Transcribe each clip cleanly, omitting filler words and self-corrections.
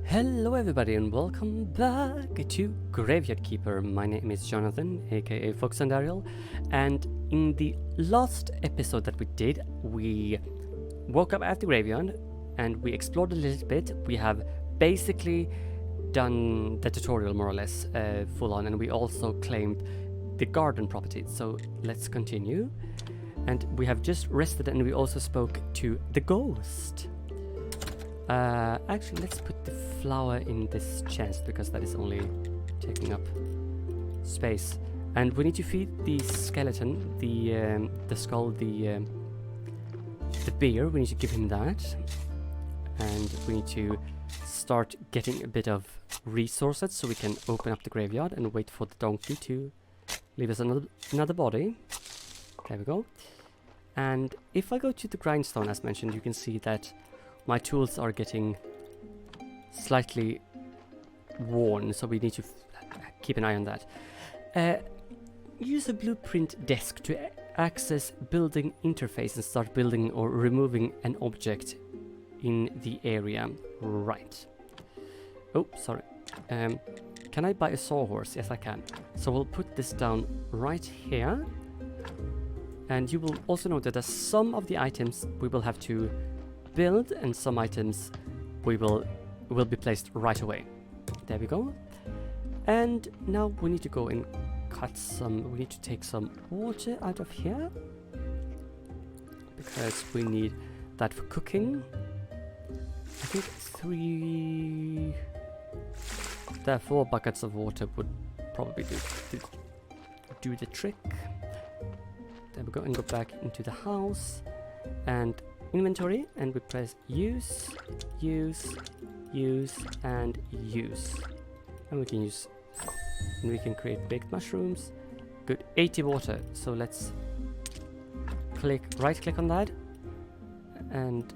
Hello everybody and welcome back to Graveyard Keeper. My name is Jonathan, aka Fox and Ariel, and in the last episode that we did, we woke up at the graveyard and we explored a little bit. We have basically done the tutorial more or less full on, and we also claimed the garden property. So let's continue. And we have just rested and we also spoke to the ghost. Actually, let's put the flower in this chest because that is only taking up space. And we need to feed the skeleton, the skull, the bear. We need to give him that, and we need to start getting a bit of resources so we can open up the graveyard and wait for the donkey to leave us another body. There we go. And if I go to the grindstone, as mentioned, you can see that my tools are getting slightly worn, so we need to keep an eye on that. Use a blueprint desk to access building interface and start building or removing an object in the area. Right. Oh, sorry. Can I buy a sawhorse? Yes, I can. So we'll put this down right here. And you will also note that some of the items we will have to build, and some items will be placed right away. There we go. And now we need to go and cut some. We need to take some water out of here because we need that for cooking. I think 4 buckets of water would probably do the trick. There we go, and go back into the house and inventory, and we press use, and use. And we can use, and we can create baked mushrooms. Good, 80 water. So let's right click on that, and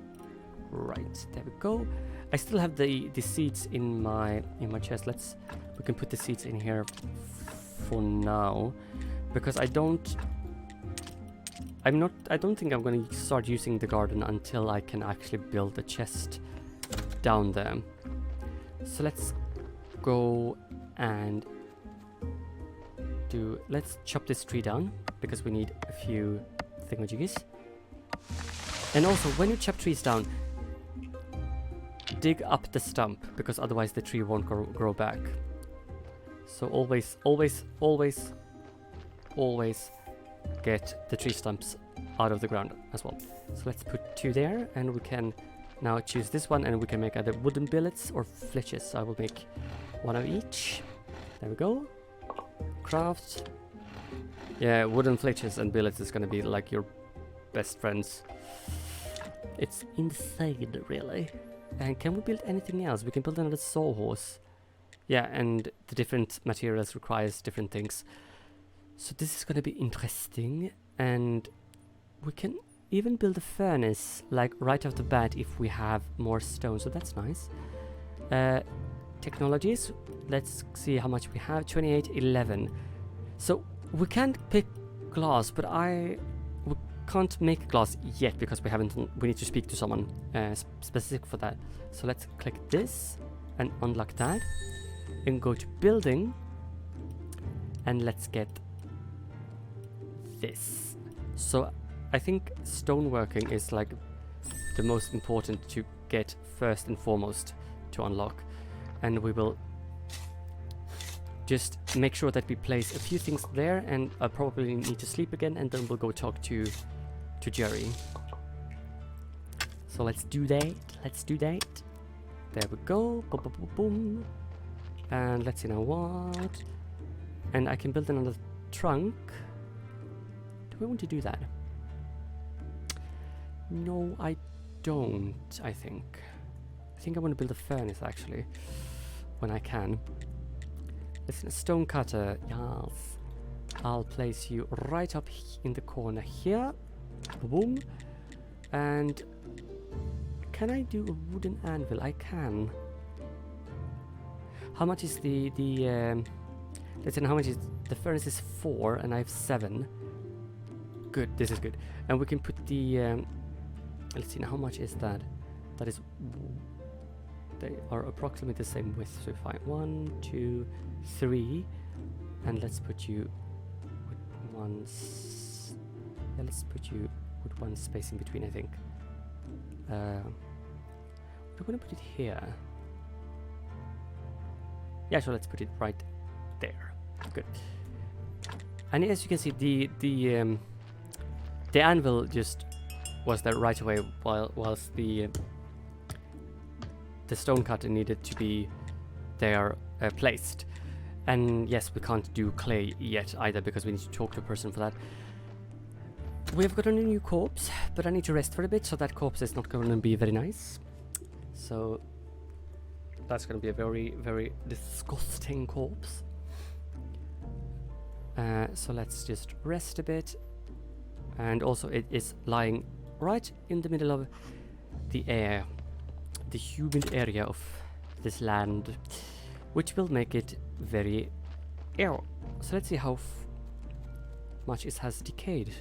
right, there we go. I still have the seeds in my chest. We can put the seeds in here for now, because I don't think I'm going to start using the garden until I can actually build a chest down there. So let's go and let's chop this tree down because we need a few thingamajiggies. And also, when you chop trees down, dig up the stump because otherwise the tree won't grow back. So always get the tree stumps out of the ground as well. So let's put 2 there, and we can now choose this one, and we can make either wooden billets or flitches. So I will make 1 of each. There we go. Craft. Yeah, wooden flitches and billets is gonna be like your best friends. It's insane, really. And can we build anything else? We can build another sawhorse. Yeah, and the different materials requires different things. So this is going to be interesting, and we can even build a furnace like right off the bat if we have more stone, so that's nice. Technologies, let's see how much we have. 28, 11. So we can't pick glass, but we can't make glass yet because we need to speak to someone specific for that. So let's click this and unlock that and go to building, and let's get this. So I think stoneworking is like the most important to get first and foremost to unlock, and we will just make sure that we place a few things there, and I probably need to sleep again, and then we'll go talk to Jerry. So let's do that. There we go. Boom, boom, boom, boom. And let's see now what. And I can build another trunk. Do we want to do that? No, I don't, I think. I want to build a furnace, actually, when I can. Listen, a stone cutter. Yes. I'll place you right up in the corner here. Boom. And can I do a wooden anvil? I can. How much is let's see, how much is the furnace? Is 4 and I have 7. Good, this is good. And we can put the let's see now, how much is that? That they are approximately the same width. So if I 1, 2, 3, and let's put you with let's put you with one space in between, I think. We're gonna put it here. Yeah, so let's put it right there. Good. And as you can see, the anvil just was there right away, whilst the stone cutter needed to be there placed. And yes, we can't do clay yet either because we need to talk to a person for that. We've got a new corpse, but I need to rest for a bit, so that corpse is not going to be very nice. So that's going to be a very, very disgusting corpse. So let's just rest a bit. And also it is lying right in the middle of the air, the humid area of this land, which will make it very air. So let's see how much it has decayed.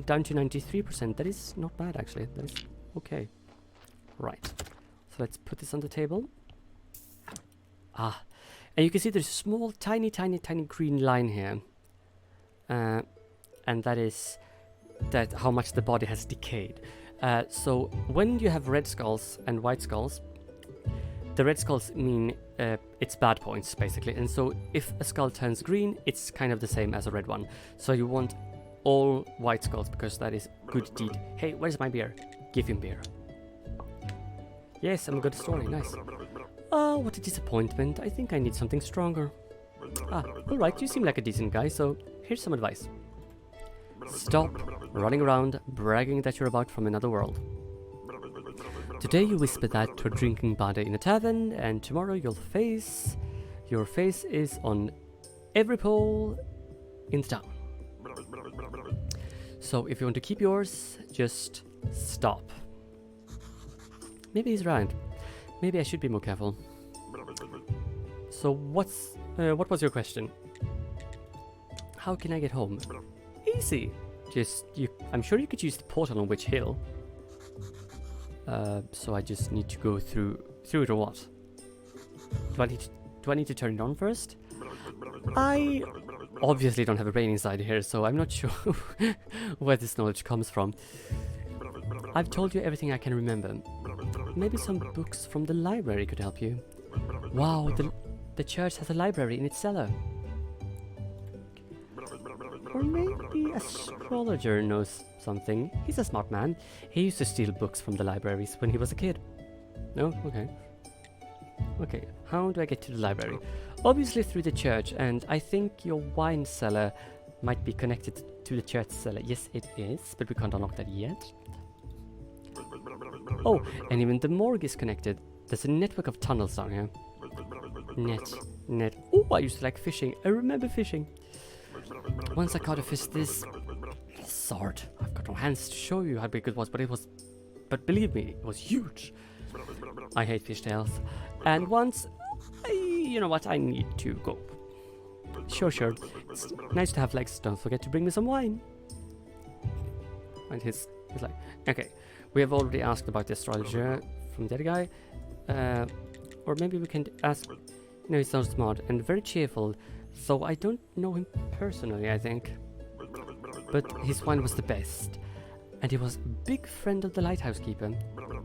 Down to 93%. That is not bad, actually. That is okay. Right. So let's put this on the table. And you can see there's a small, tiny green line here. And that is how much the body has decayed. So when you have red skulls and white skulls, the red skulls mean it's bad points, basically. And so if a skull turns green, it's kind of the same as a red one. So you want all white skulls because that is good deed. Hey, where's my beer? Give him beer. Yes, I'm a good story. Nice. Oh, what a disappointment. I think I need something stronger. Alright, you seem like a decent guy, so here's some advice. Stop running around bragging that you're about from another world. Today you whisper that to a drinking buddy in a tavern, and tomorrow your face is on every pole in the town. So if you want to keep yours, just stop. Maybe he's right. Maybe I should be more careful. So what was your question? How can I get home? Easy. I'm sure you could use the portal on Witch Hill. So I just need to go through it or what? Do I need to turn it on first? I obviously don't have a brain inside here, so I'm not sure where this knowledge comes from. I've told you everything I can remember. Maybe some books from the library could help you. Wow, the church has a library in its cellar. Or maybe astrologer knows something. He's a smart man. He used to steal books from the libraries when he was a kid. No? Okay. Okay, how do I get to the library? Obviously through the church, and I think your wine cellar might be connected to the church cellar. Yes, it is, but we can't unlock that yet. Oh, and even the morgue is connected. There's a network of tunnels down here. Net. Oh, I used to like fishing. I remember fishing. Once I caught a fish this sword. I've got no hands to show you how big it was, but believe me, it was huge. I hate fishtails. And once, you know what, I need to go. Sure. It's nice to have legs. Don't forget to bring me some wine. And he's like, okay, we have already asked about the astrologer from the other guy. Or maybe we can ask, no, he sounds smart and very cheerful. So I don't know him personally, I think. But his wine was the best. And he was a big friend of the lighthouse keeper.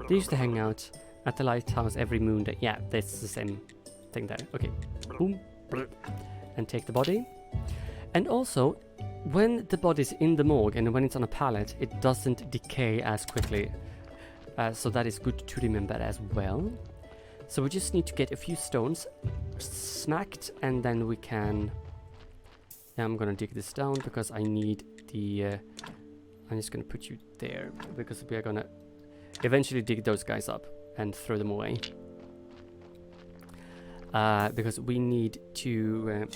They used to hang out at the lighthouse every moon day. Yeah, that's the same thing there. Okay. Boom. And take the body. And also, when the body's in the morgue and when it's on a pallet, it doesn't decay as quickly. So that is good to remember as well. So we just need to get a few stones smacked, and then we can... Yeah, I'm gonna dig this down because I need the... I'm just gonna put you there because we are gonna eventually dig those guys up and throw them away. Because we need to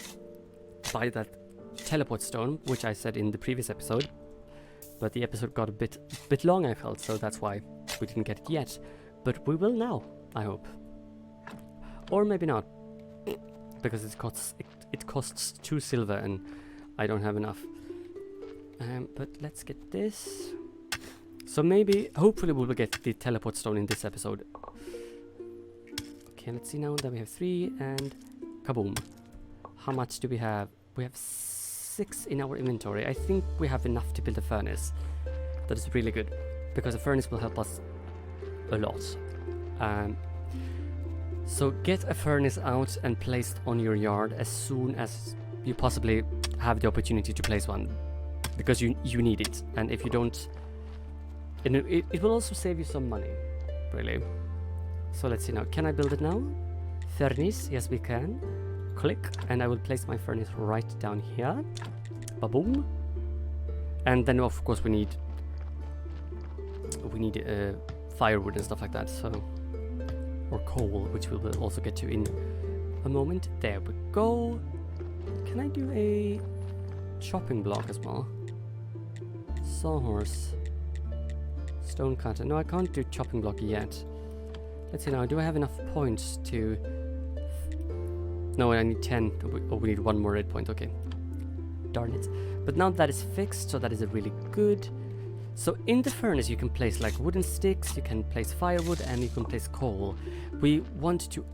buy that teleport stone, which I said in the previous episode. But the episode got a bit long, I felt, so that's why we didn't get it yet. But we will now, I hope. Or maybe not, because it costs 2 silver and I don't have enough. But let's get this. So maybe, hopefully we will get the teleport stone in this episode. Okay, let's see now. Then we have 3 and kaboom. How much do we have? We have 6 in our inventory. I think we have enough to build a furnace. That is really good, because a furnace will help us a lot. So get a furnace out and placed on your yard as soon as you possibly have the opportunity to place one, because you need it. And if you don't, it will also save you some money, really. So let's see now. Can I build it now? Furnace, yes we can. Click, and I will place my furnace right down here. Ba-boom. And then of course we need firewood and stuff like that. So, or coal, which we will also get to in a moment. There we go. Can I do a chopping block as well? Sawhorse. Stone cutter. No, I can't do chopping block yet. Let's see now. Do I have enough points to... No, I need 10. Oh, we need 1 more red point. Okay. Darn it. But now that is fixed, so that is really good. So in the furnace you can place like wooden sticks, you can place firewood, and you can place coal. We want to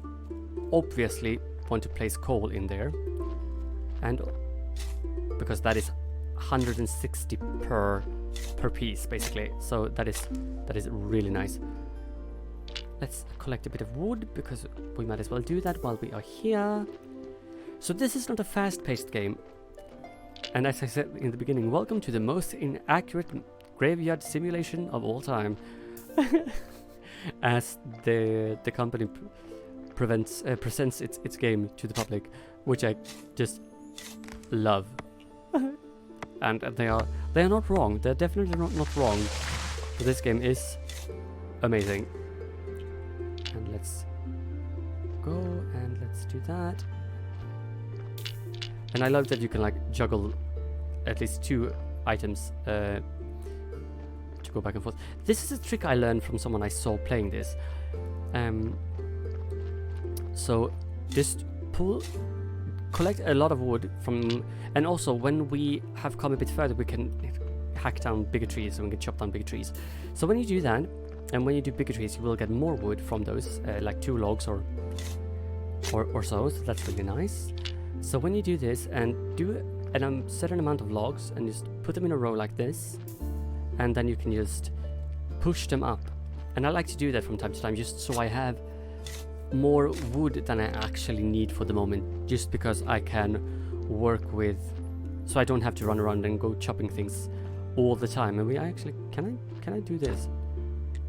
obviously place coal in there, and because that is 160 per piece basically, so that is really nice. Let's collect a bit of wood, because we might as well do that while we are here. So this is not a fast-paced game, and as I said in the beginning, welcome to the most inaccurate graveyard simulation of all time. As the company presents its game to the public, which I just love. And they are not wrong. They're definitely not wrong. This game is amazing. And let's go and let's do that. And I love that you can like juggle at least 2 items to go back and forth. This is a trick I learned from someone I saw playing this. So just collect a lot of wood from, and also when we have come a bit further, we can hack down bigger trees, and we can chop down bigger trees. So when you do that, and when you do bigger trees, you will get more wood from those, like 2 logs or so. So that's really nice. So when you do this and do a certain amount of logs and just put them in a row like this, and then you can just push them up. And I like to do that from time to time, just so I have more wood than I actually need for the moment, just because I can work with, so I don't have to run around and go chopping things all the time. And can I do this?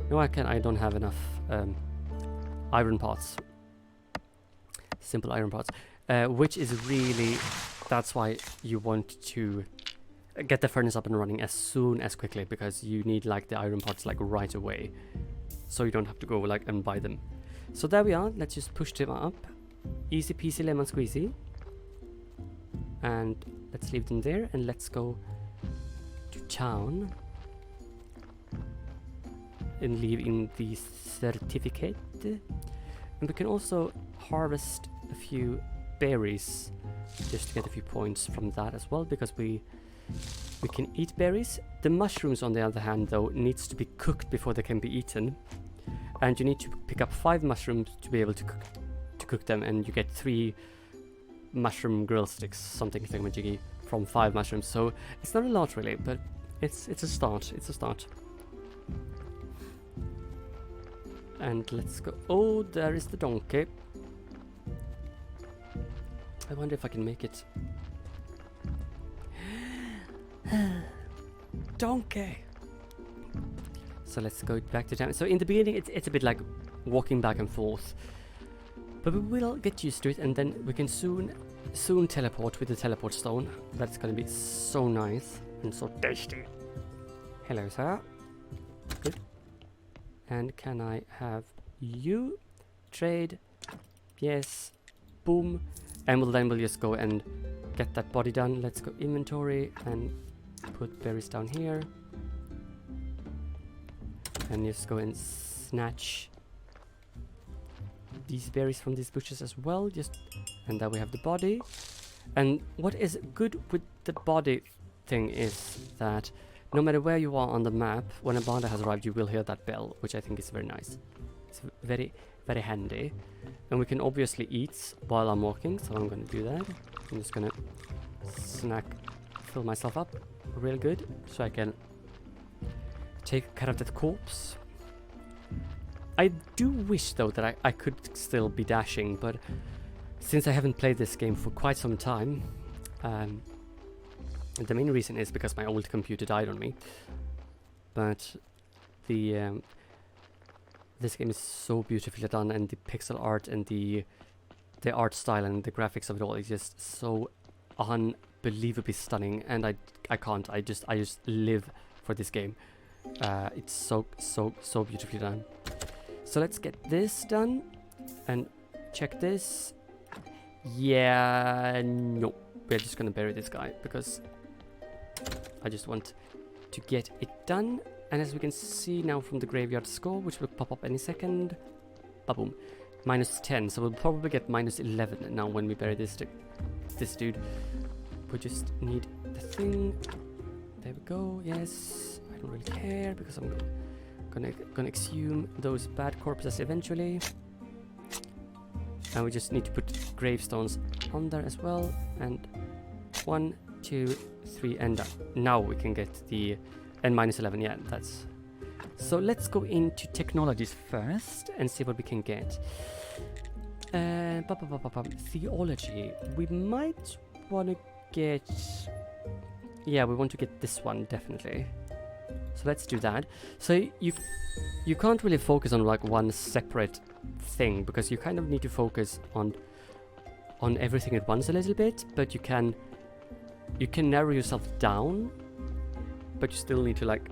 No, I don't have enough iron parts, simple iron parts, which is really, that's why you want to get the furnace up and running as soon as quickly, because you need like the iron parts like right away, so you don't have to go like and buy them. So there we are. Let's just push them up, easy peasy lemon squeezy, and let's leave them there, and let's go to town and leave in the certificate. And we can also harvest a few berries just to get a few points from that as well, because we can eat berries. The mushrooms, on the other hand, though, needs to be cooked before they can be eaten, and you need to pick up 5 mushrooms to be able to cook them, and you get 3 mushroom grill sticks, something thingamajiggy, from 5 mushrooms. So it's not a lot really, but it's a start. It's a start. And let's go. Oh, there is the donkey. I wonder if I can make it. Donkey. So let's go back to town. So in the beginning it's a bit like walking back and forth, but we will get used to it, and then we can soon teleport with the teleport stone. That's gonna be so nice and so tasty. Hello, sir. Good. And can I have you trade? Yes. Boom. And we'll just go and get that body done. Let's go inventory and put berries down here. And just go and snatch these berries from these bushes as well. And then we have the body. And what is good with the body thing is that no matter where you are on the map, when a banda has arrived, you will hear that bell, which I think is very nice. It's very, very handy. And we can obviously eat while I'm walking, so I'm gonna do that. I'm just gonna fill myself up real good, so I can take care of that corpse. I do wish though that I could still be dashing, but since I haven't played this game for quite some time, the main reason is because my old computer died on me. But the this game is so beautifully done, and the pixel art and the art style and the graphics of it all is just so unbelievably stunning. And I just live for this game. It's so beautifully done. So let's get this done and check this. Yeah, no, we're just gonna bury this guy because I just want to get it done. And as we can see now from the graveyard score, which will pop up any second, ba-boom, -10. So we'll probably get -11 now when we bury this dude. We just need the thing. There we go. Yes, I don't really care because I'm gonna exhume those bad corpses eventually. And we just need to put gravestones on there as well. And 1, 2, 3, and now we can get the and -11. Yeah, that's. So let's go into technologies first and see what we can get. Theology. We might want to get. Yeah, we want to get this one definitely. So let's do that. So you can't really focus on like one separate thing because you kind of need to focus on everything at once a little bit, but you can narrow yourself down, but you still need to like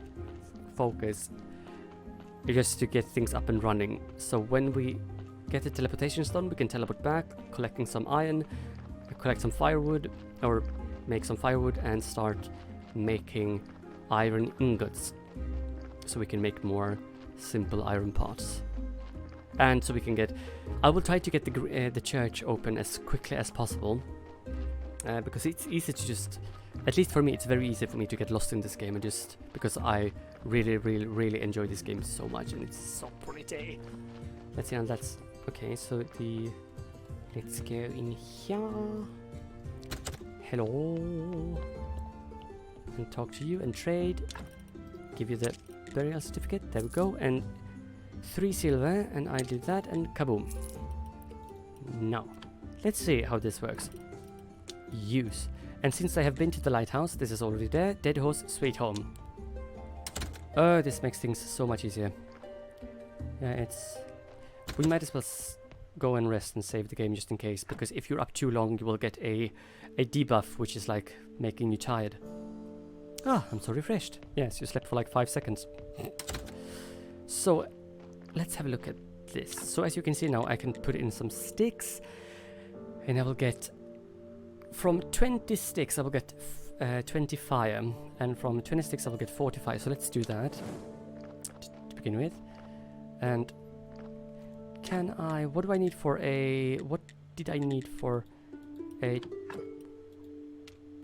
focus just to get things up and running. So when we get the teleportation stone, we can teleport back, collecting some iron, collect some firewood, or make some firewood and start making iron ingots, so we can make more simple iron parts. And so we can get. I will try to get the church open as quickly as possible, because it's easy to just. At least for me, it's very easy for me to get lost in this game, and just because I really enjoy this game so much, and it's so pretty. Let's see, and that's okay. So let's go in here. Hello. And talk to you and trade. Give you the burial certificate. There we go. And 3 silver, and I do that, and kaboom. Now, let's see how this works. Use. And since I have been to the lighthouse, this is already there. Dead horse, sweet home. Oh, this makes things so much easier. Yeah, it's. We might as well go and rest and save the game just in case, because if you're up too long, you will get a debuff, which is like making you tired. Ah, I'm so refreshed. Yes, you slept for like 5 seconds. So, let's have a look at this. So as you can see now, I can put in some sticks, and I will get. From 20 sticks, I will get 20 fire, and from 20 sticks, I will get 40 fire. So let's do that to begin with. And can I? What do I need for a? What did I need for a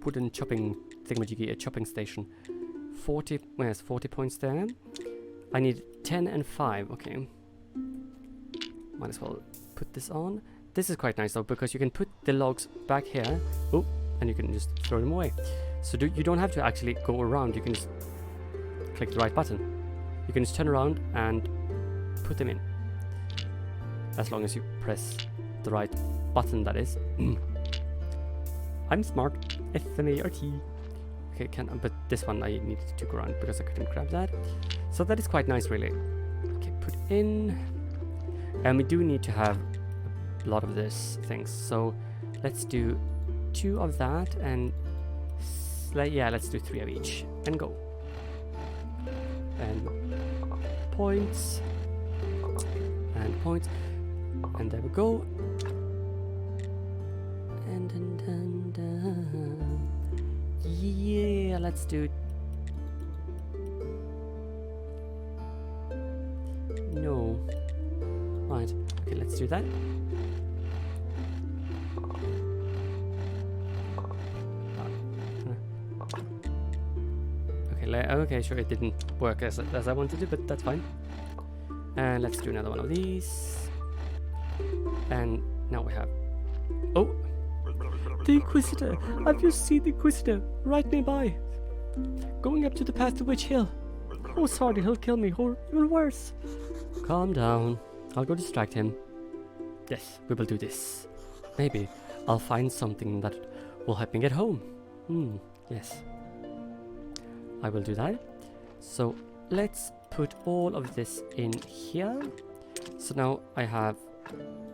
wooden chopping thingamajiggy? A chopping station. 40. Yes, 40 points there. I need 10 and 5. Okay. Might as well put this on. This is quite nice though, because you can put the logs back here, oh, and you can just throw them away. So you don't have to actually go around, you can just click the right button. You can just turn around and put them in. As long as you press the right button, that is. I'm smart. S-M-A-R-T. Okay, but this one I needed to go around because I couldn't grab that. So that is quite nice really. Okay, put in. And we do need to have a lot of this things, so let's do 2 of that, and yeah, let's do 3 of each and go. And points and points, and there we go. And yeah, let's do it. No, right, okay, let's do that. Okay, sure, it didn't work as I wanted to, but that's fine. And let's do another one of these. And now we have... Oh! The Inquisitor! Have you seen the Inquisitor? Right nearby! Going up to the path to Witch Hill. Oh, sorry, he'll kill me, or even worse. Calm down. I'll go distract him. Yes, we will do this. Maybe I'll find something that will help me get home. Yes. I will do that. So let's put all of this in here. So now I have...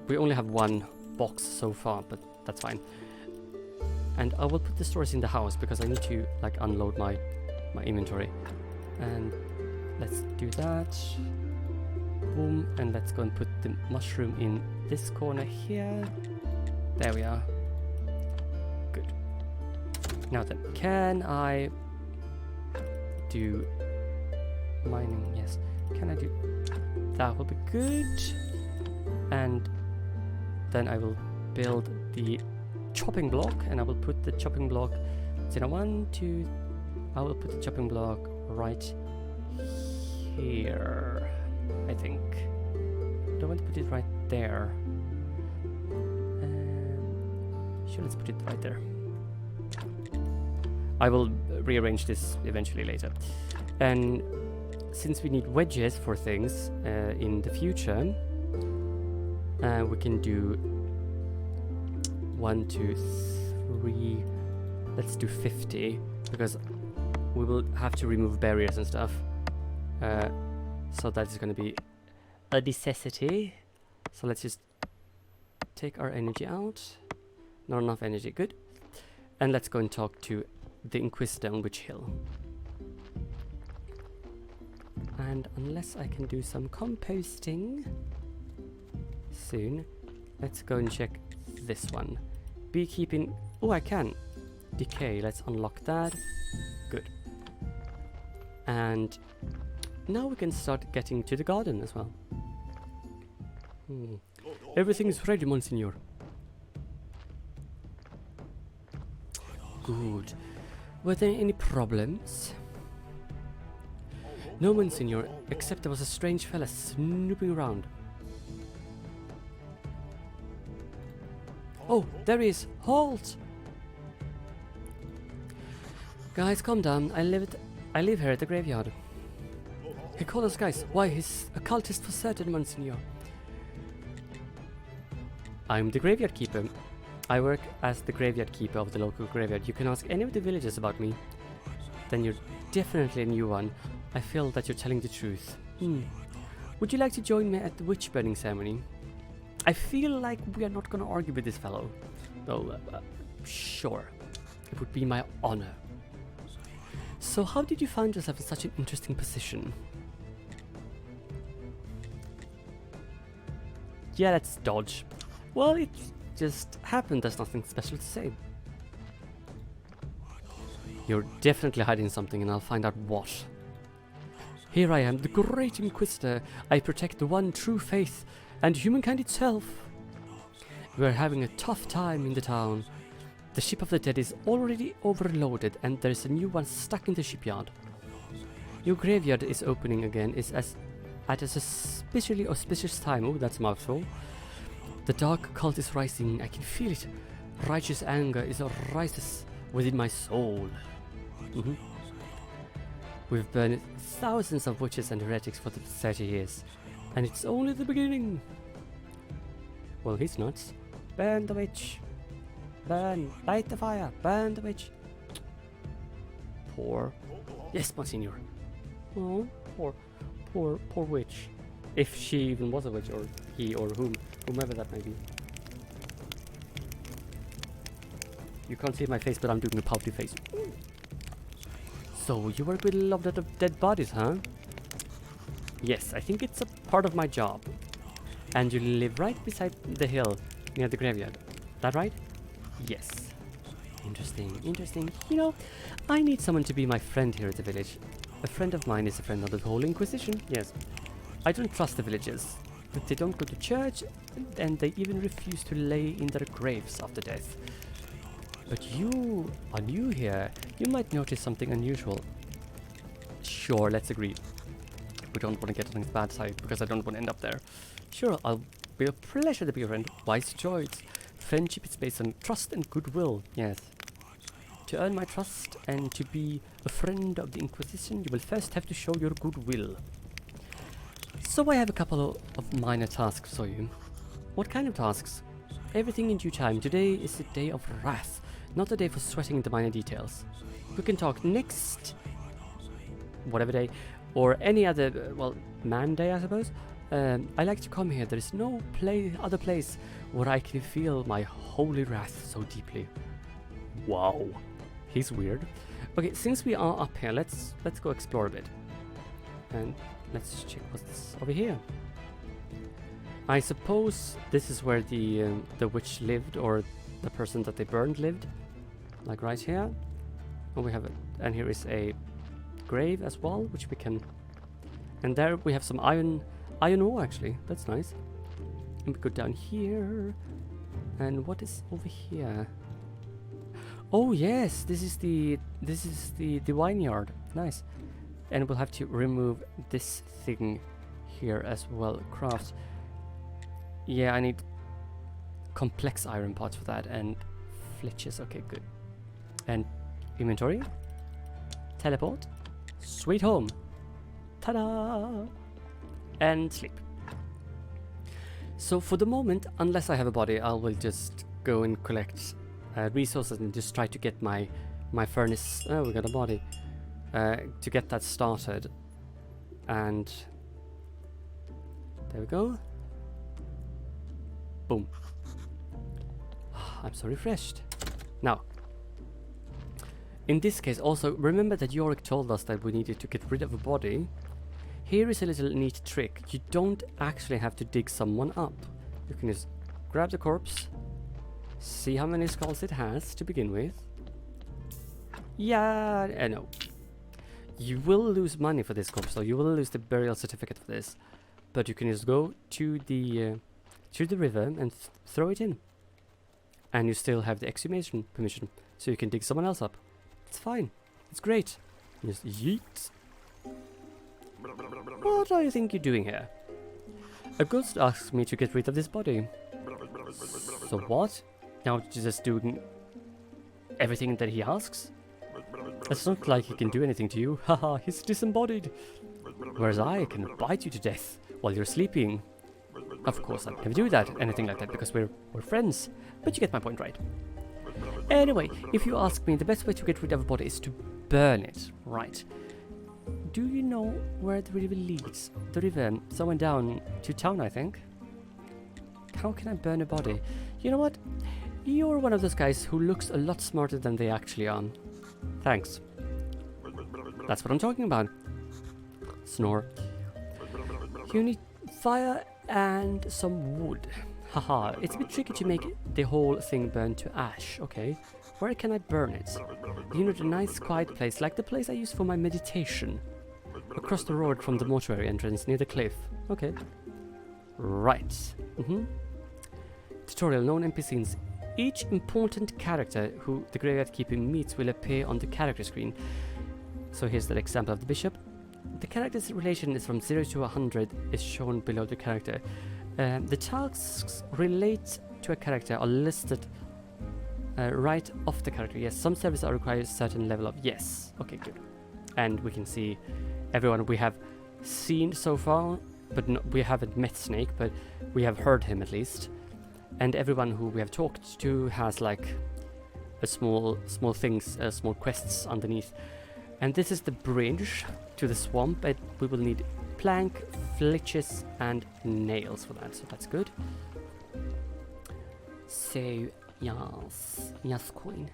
We only have one box so far, but that's fine. And I will put the stores in the house because I need to like unload my inventory. And let's do that. Boom. And let's go and put the mushroom in this corner here. There we are. Good. Now then, can I do mining? Yes. Can I do... That will be good. And then I will build the chopping block, and I will put the chopping block... I will put the chopping block right here, I think. I don't want to put it right there. Sure, let's put it right there. I will rearrange this eventually later. And since we need wedges for things in the future, we can do 1, 2, 3. Let's do 50 because we will have to remove barriers and stuff. So that is going to be a necessity. So let's just take our energy out. Not enough energy, good. And let's go and talk to the Inquisitor on Witch Hill. And unless I can do some composting soon, let's go and check this one. Beekeeping. Oh, I can. Decay. Let's unlock that. Good. And now we can start getting to the garden as well. Everything is ready, Monsignor. Good. Were there any problems? No, Monsignor, except there was a strange fella snooping around. Oh, there he is! Halt! Guys, calm down. I live here at the graveyard. He called us guys. Why, he's a cultist for certain, Monsignor. I'm the graveyard keeper. I work as the graveyard keeper of the local graveyard. You can ask any of the villagers about me. Then you're definitely a new one. I feel that you're telling the truth. Would you like to join me at the witch burning ceremony? I feel like we are not going to argue with this fellow. Though, sure. It would be my honor. So how did you find yourself in such an interesting position? Yeah, let's dodge. Well, it just happened. There's nothing special to say. You're definitely hiding something, and I'll find out what. Here I am, the great Inquisitor. I protect the one true faith and humankind itself. We're having a tough time in the town. The ship of the dead is already overloaded, and there's a new one stuck in the shipyard. Your graveyard is opening again. At a suspiciously auspicious time. Oh, that's a mouthful. The dark cult is rising. I can feel it. Righteous anger rises within my soul. We've burned thousands of witches and heretics for the 30 years, and it's only the beginning. Well, he's nuts. Burn the witch. Burn. Light the fire. Burn the witch. Poor. Yes, Monsignor. Oh, poor witch. If she even was a witch, or he, or whomever that may be. You can't see my face, but I'm doing a pouty face. So, you work with a lot of dead bodies, huh? Yes, I think it's a part of my job. And you live right beside the hill, near the graveyard. That right? Yes. Interesting, interesting. You know, I need someone to be my friend here at the village. A friend of mine is a friend of the whole Inquisition, yes. I don't trust the villagers. They don't go to church, and they even refuse to lay in their graves after death. But you are new here. You might notice something unusual. Sure, let's agree. We don't want to get on his bad side, because I don't want to end up there. Sure, I'll Be a pleasure to be your friend. Wise choice. Friendship is based on trust and goodwill. Yes. To earn my trust and to be a friend of the Inquisition, you will first have to show your goodwill. So I have a couple of minor tasks for you. What kind of tasks? Everything in due time. Today is the day of wrath, not the day for sweating the minor details. We can talk next, whatever day, or any other, well, man day, I suppose. I like to come here. There is no other place where I can feel my holy wrath so deeply. Wow, he's weird. Okay, since we are up here, let's go explore a bit, and let's check what's over here. I suppose this is where the witch lived, or the person that they burned lived, like right here. And we have it, and here is a grave as well, which we can. And there we have some iron ore actually. That's nice. And we go down here, and what is over here? Oh yes, this is the vineyard. Nice. And we'll have to remove this thing here as well. Crafts. Yeah, I need complex iron parts for that, and flitches. Okay, good. And inventory. Teleport. Sweet home. Ta-da! And sleep. So for the moment, unless I have a body, I will just go and collect resources and just try to get my furnace. Oh, we got a body. To get that started. And there we go. Boom. I'm so refreshed. Now, in this case also, remember that Yorick told us that we needed to get rid of a body. Here is a little neat trick. You don't actually have to dig someone up. You can just grab the corpse, see how many skulls it has to begin with. Yeah, no. You will lose money for this corpse, so you will lose the burial certificate for this. But you can just go to the river and throw it in. And you still have the exhumation permission, so you can dig someone else up. It's fine. It's great. Just yeet. What do you think you're doing here? A ghost asks me to get rid of this body. So what? Now you're just doing everything that he asks? It's not like he can do anything to you. Haha, he's disembodied. Whereas I can bite you to death while you're sleeping. Of course, I'd never do that, anything like that, because we're friends. But you get my point, right? Anyway, if you ask me, the best way to get rid of a body is to burn it, right? Do you know where the river leads? The river, somewhere down to town, I think. How can I burn a body? You know what? You're one of those guys who looks a lot smarter than they actually are. Thanks. That's what I'm talking about. Snore. You need fire and some wood. Haha, it's a bit tricky to make the whole thing burn to ash, okay? Where can I burn it? You need a nice quiet place, like the place I use for my meditation. Across the road from the mortuary entrance near the cliff. Okay. Right. Tutorial, known NPCs. Each important character who the graveyard keeper meets will appear on the character screen. So here's the example of the bishop. The character's relation is from 0 to 100 is shown below the character. The tasks relate to a character are listed right off the character. Yes, some services are required a certain level of yes. Okay, good. And we can see everyone we have seen so far, but no, we haven't met Snake, but we have heard him at least. And everyone who we have talked to has like a small things, small quests underneath. And this is the bridge to the swamp, but we will need plank, flitches, and nails for that, so that's good. So, yes, queen.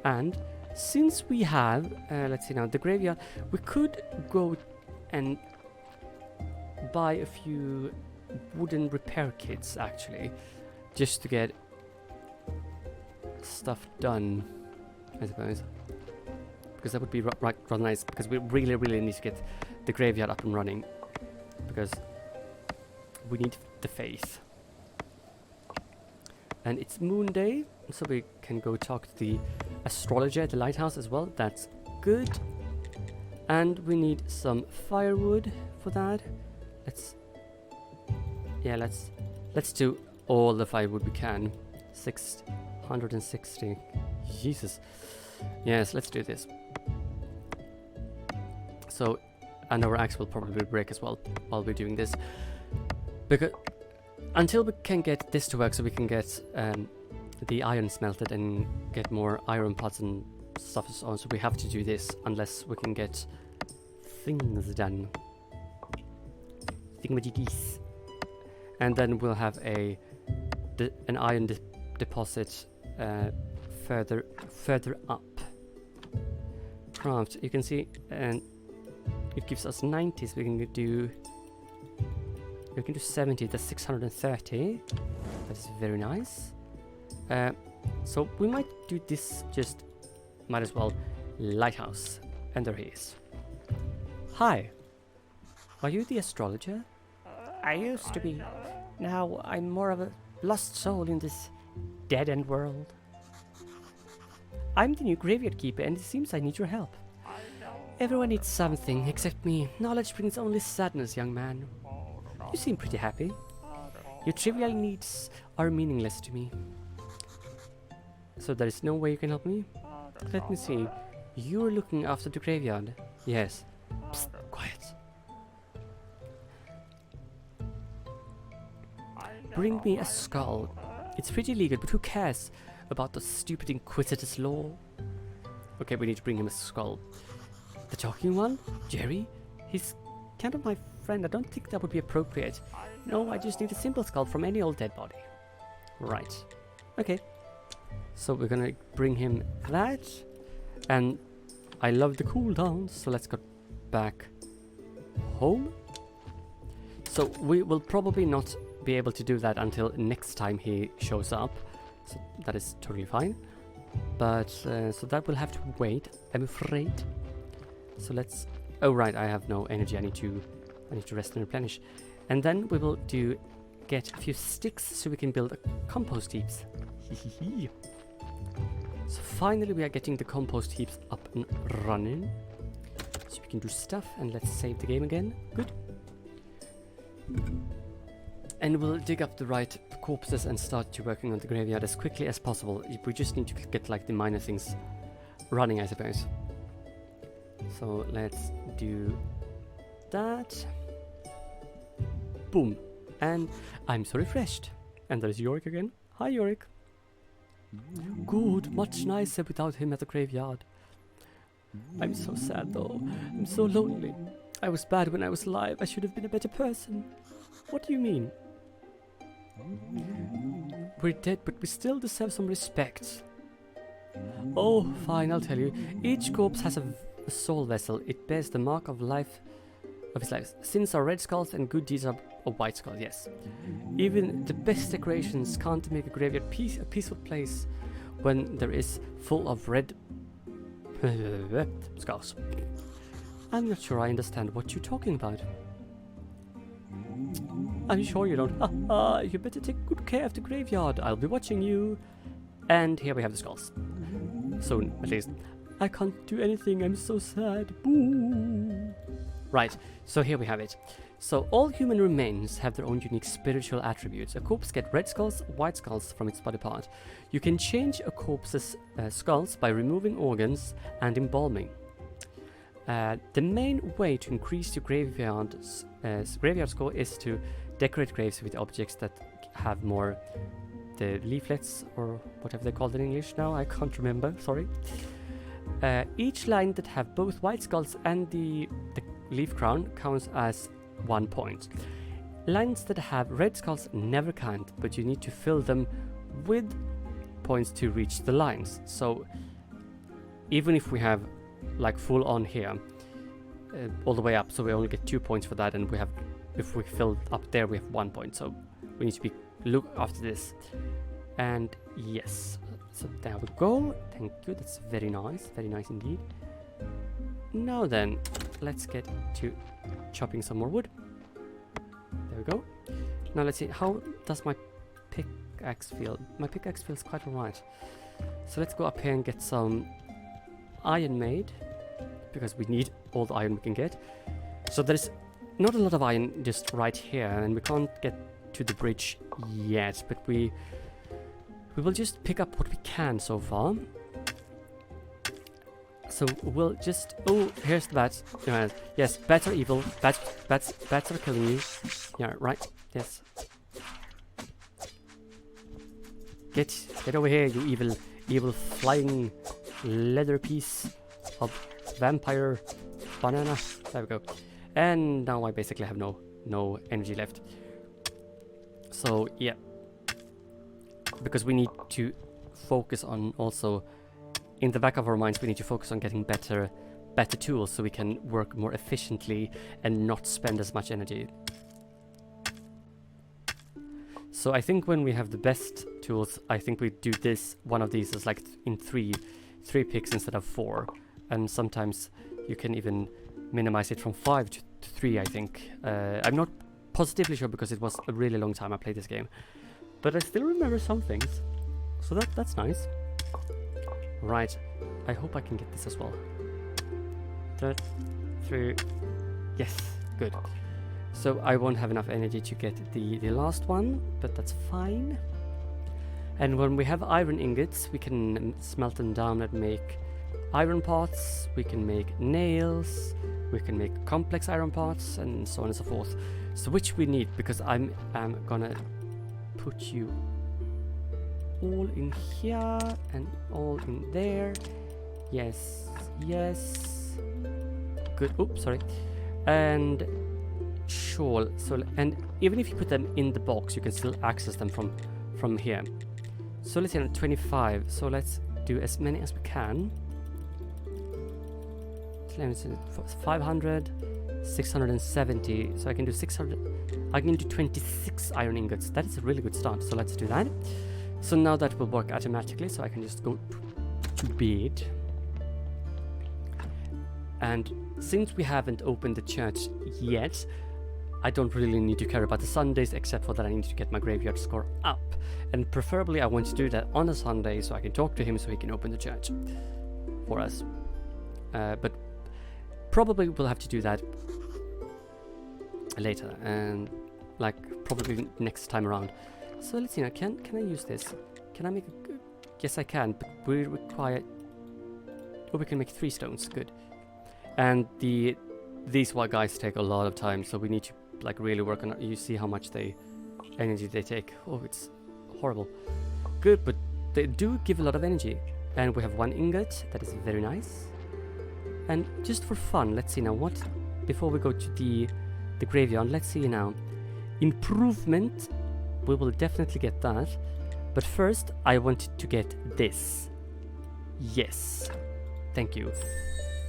And since we have, let's see now, the graveyard, we could go and buy a few wooden repair kits, actually, just to get stuff done, I suppose. Because that would be rather nice, because we really need to get the graveyard up and running, because we need the faith. And it's Moon Day, so we can go talk to the astrologer at the lighthouse as well. That's good. And we need some firewood for that. Let's Let's do all the firewood we can. 660. Jesus. Yes, let's do this. So, and our axe will probably break as well while we're doing this. Because until we can get this to work, so we can get the iron smelted and get more iron pots and stuff and so on. So we have to do this unless we can get things done. Thingamajiggies. And then we'll have an iron deposit further up. Craft. You can see, and it gives us 90. So we can do 70. That's 630. That is very nice. So we might do this. Just might as well. Lighthouse, and there he is. Hi. Are you the astrologer? I used to be. Now I'm more of a lost soul in this dead-end world. I'm the new graveyard keeper, and it seems I need your help. Everyone needs something except me. Knowledge brings only sadness, young man. You seem pretty happy. Your trivial needs are meaningless to me. So there is no way you can help me? Let me see. You're looking after the graveyard. Yes. Psst, quiet. Bring me a skull. It's pretty legal, but who cares about the stupid Inquisitor's law? Okay, we need to bring him a skull. The talking one? Jerry? He's kind of my friend. I don't think that would be appropriate. No, I just need a simple skull from any old dead body. Right. Okay. So we're gonna bring him that. And I love the cooldowns, so let's go back home. So we will probably not be able to do that until next time he shows up. So that is totally fine. But so that will have to wait, I'm afraid. So let's. Oh right, I have no energy. I need to rest and replenish. And then we will get a few sticks so we can build a compost heaps. So finally we are getting the compost heaps up and running. So we can do stuff, and let's save the game again. Good. And we'll dig up the right corpses and start working on the graveyard as quickly as possible. We just need to get like the minor things running, I suppose. So let's do that. Boom. And I'm so refreshed. And there's Yorick again. Hi, Yorick. Good, much nicer without him at the graveyard. I'm so sad though. I'm so lonely. I was bad when I was alive. I should have been a better person. What do you mean? We're dead, but we still deserve some respect. Oh, fine, I'll tell you. Each corpse has a soul vessel. It bears the mark of life, of his life. Sins are red skulls and good deeds are white skulls, yes. Even the best decorations can't make a graveyard a peaceful place when there is full of red skulls. I'm not sure I understand what you're talking about. I'm sure you don't. You better take good care of the graveyard. I'll be watching you. And here we have the skulls. Soon, at least. I can't do anything. I'm so sad. Boo. Right, so here we have it. So all human remains have their own unique spiritual attributes. A corpse gets red skulls, white skulls from its body part. You can change a corpse's skulls by removing organs and embalming. The main way to increase your graveyard score is to decorate graves with objects that have more the leaflets, or whatever they call it in English now. I can't remember, sorry. Each line that have both white skulls and the leaf crown counts as 1 point. Lines that have red skulls never count, but you need to fill them with points to reach the lines. So even if we have like full on here, all the way up, so we only get 2 points for that, and we have, if we fill up there, we have 1 point. So we need to look after this. And yes, so there we go. Thank you. That's very nice indeed. Now then, let's get to chopping some more wood. There we go. Now let's see, how does my pickaxe feel? My pickaxe feels quite alright. So let's go up here and get some iron made, because we need all the iron we can get. So there's not a lot of iron just right here, and we can't get to the bridge yet, but we will just pick up what we can so far. So we'll just... Oh, here's the bats. Yes, bats are evil. Bats are killing you. Yeah, right. Yes. Get over here, you evil flying leather piece of vampire banana. There we go. And now I basically have no energy left. So yeah, because we need to focus on also, in the back of our minds, we need to focus on getting better tools so we can work more efficiently and not spend as much energy. So I think when we have the best tools, I think we do this, one of these is like in three picks instead of 4. And sometimes you can even minimize it from 5 to 3, I think. I'm not positively sure because it was a really long time I played this game. But I still remember some things. So that's nice. Right. I hope I can get this as well. 3. Yes. Good. So I won't have enough energy to get the last one, but that's fine. And when we have iron ingots, we can smelt them down and make iron parts. We can make nails. We can make complex iron parts, and so on and so forth. So which we need, because I'm gonna put you all in here and all in there. Yes, yes. Good. Oops, sorry. And sure. So, and even if you put them in the box, you can still access them from here. So let's see, 25. So let's do as many as we can. 500, 670. So I can do 600. I can do 26 iron ingots. That is a really good start. So let's do that. So now that will work automatically. So I can just go to bed. And since we haven't opened the church yet, I don't really need to care about the Sundays, except for that I need to get my graveyard score up. And preferably I want to do that on a Sunday so I can talk to him so he can open the church for us. But probably we'll have to do that later, and like probably next time around. So let's see now, can I use this? Can I make a... Yes, I can, but we require... Oh, we can make 3 stones, good. And these white guys take a lot of time, so we need to like really work on it. You see how much energy they take. Oh, it's horrible. Good, but they do give a lot of energy. And we have 1 ingot, that is very nice. And just for fun, let's see now what, before we go to the graveyard, let's see now. Improvement, we will definitely get that. But first, I want to get this. Yes, thank you.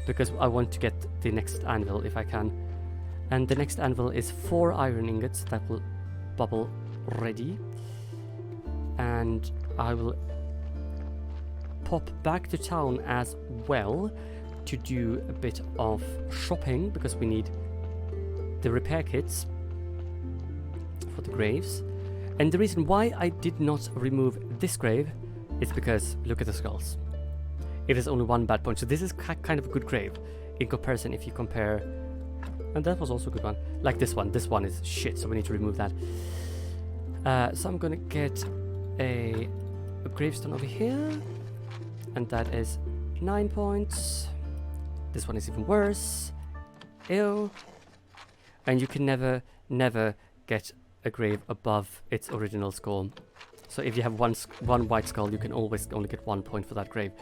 Because I want to get the next anvil if I can. And the next anvil is 4 iron ingots that will bubble ready. And I will pop back to town as well to do a bit of shopping, because we need the repair kits for the graves. And the reason why I did not remove this grave is because look at the skulls. It is only 1 bad point, so this is kind of a good grave in comparison if you compare. And that was also a good one. Like this one is shit, so we need to remove that. So I'm gonna get a gravestone over here, and that is 9 points. This one is even worse. Ew. And you can never get a grave above its original skull. So if you have one white skull, you can always only get 1 point for that grave.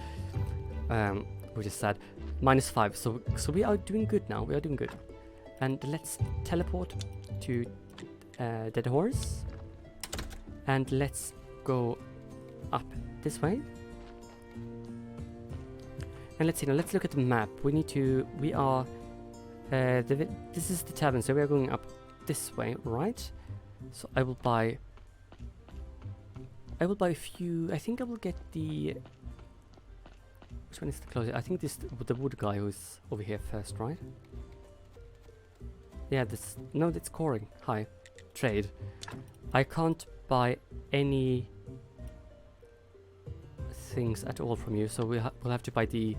Which is sad. -5. So we are doing good now. We are doing good. And let's teleport to Dead Horse. And let's go up this way. And let's see now. Let's look at the map. We are. This is the tavern, so we are going up this way, right? So I will buy a few. I think I will get the. Which one is the closest? I think this the wood guy who's over here first, right? Yeah, this. No, that's coring. Hi, trade. I can't buy any things at all from you, so we'll have to buy the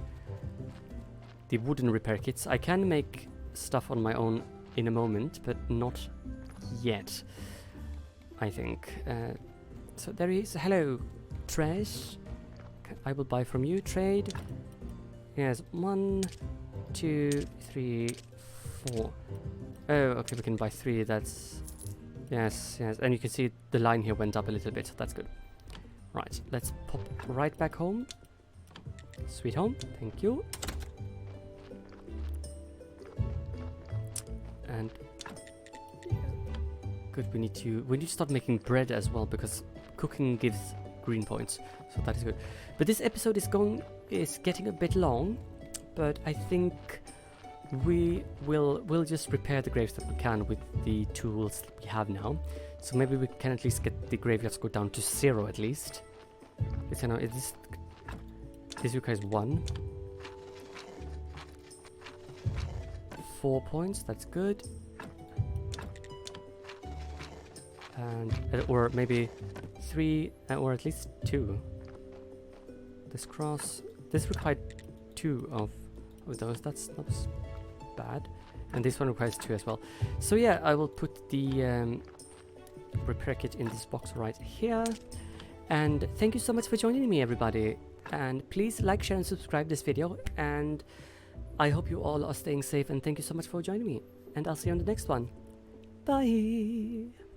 wooden repair kits. I can make stuff on my own in a moment, but not yet. I think. So there he is. Hello, trash. I will buy from you. Trade. Yes, 1, 2, 3, 4. Oh, okay, we can buy 3. That's... Yes, yes. And you can see the line here went up a little bit, so that's good. Right, let's pop right back home. Sweet home, thank you. And... Good, we need to start making bread as well, because cooking gives green points, so that is good. But this episode is getting a bit long, but I think we'll just repair the graves that we can with the tools that we have now. So maybe we can at least get the graveyard score down to 0 at least. It's, you know, this requires 1. 4 points, that's good. And or maybe 3 or at least 2. This cross, this required 2 of those. That's not bad. And this one requires 2 as well. So yeah, I will put the repair kit in this box right here. And thank you so much for joining me, everybody. And please like, share, and subscribe this video. And I hope you all are staying safe. And thank you so much for joining me. And I'll see you on the next one. Bye.